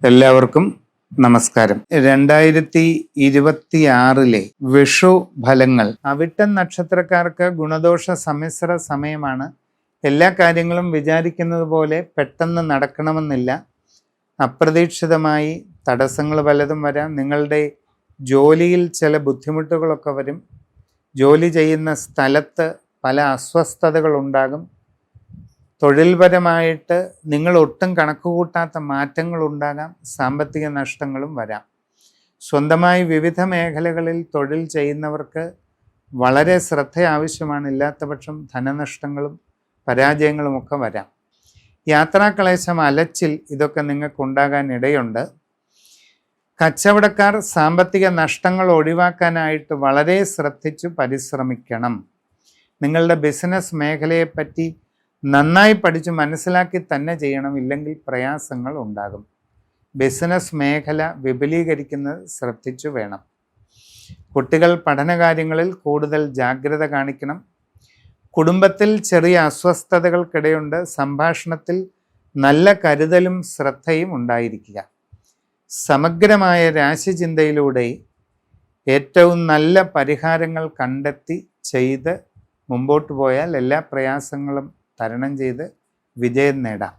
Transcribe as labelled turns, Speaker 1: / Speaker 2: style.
Speaker 1: എല്ലാവർക്കും നമസ്കാരം. 2026 വിഷു ഫലങ്ങൾ. അവിട്ടം നക്ഷത്രക്കാർക്ക് ഗുണദോഷ സമ്മിശ്ര സമയമാണ്. എല്ലാ കാര്യങ്ങളും വിചാരിക്കുന്നത് പോലെ പെട്ടെന്ന് നടക്കണമെന്നില്ല. അപ്രതീക്ഷിതമായി തടസ്സങ്ങൾ പലതും വരാം. നിങ്ങളുടെ ജോലിയിൽ ചില ബുദ്ധിമുട്ടുകളൊക്കെ വരും. ജോലി ചെയ്യുന്ന സ്ഥലത്ത് പല അസ്വസ്ഥതകൾ ഉണ്ടാകും. തൊഴിൽപരമായിട്ട് നിങ്ങൾ ഒട്ടും കണക്കുകൂട്ടാത്ത മാറ്റങ്ങൾ ഉണ്ടാകാം. സാമ്പത്തിക നഷ്ടങ്ങളും വരാം. സ്വന്തമായി വിവിധ മേഖലകളിൽ തൊഴിൽ ചെയ്യുന്നവർക്ക് വളരെ ശ്രദ്ധ ആവശ്യമാണ്. ഇല്ലാത്ത പക്ഷം ധനനഷ്ടങ്ങളും പരാജയങ്ങളും ഒക്കെ വരാം. യാത്രാക്ലേശം, അലച്ചിൽ ഇതൊക്കെ നിങ്ങൾക്കുണ്ടാകാൻ ഇടയുണ്ട്. കച്ചവടക്കാർ സാമ്പത്തിക നഷ്ടങ്ങൾ ഒഴിവാക്കാനായിട്ട് വളരെ ശ്രദ്ധിച്ചു പരിശ്രമിക്കണം. നിങ്ങളുടെ ബിസിനസ് മേഖലയെപ്പറ്റി നന്നായി പഠിച്ച് മനസ്സിലാക്കി തന്നെ ചെയ്യണം. ഇല്ലെങ്കിൽ പ്രയാസങ്ങൾ ഉണ്ടാകും. ബിസിനസ് മേഖല വിപുലീകരിക്കുന്നത് ശ്രദ്ധിച്ചു വേണം. കുട്ടികൾ പഠനകാര്യങ്ങളിൽ കൂടുതൽ ജാഗ്രത കാണിക്കണം. കുടുംബത്തിൽ ചെറിയ അസ്വസ്ഥതകൾക്കിടയുണ്ട്. സംഭാഷണത്തിൽ നല്ല കരുതലും ശ്രദ്ധയും ഉണ്ടായിരിക്കുക. സമഗ്രമായ രാശിചിന്തയിലൂടെ ഏറ്റവും നല്ല പരിഹാരങ്ങൾ കണ്ടെത്തി ചെയ്ത് മുമ്പോട്ട് പോയാൽ എല്ലാ പ്രയാസങ്ങളും തരണം ചെയ്ത് വിജയം നേടാം.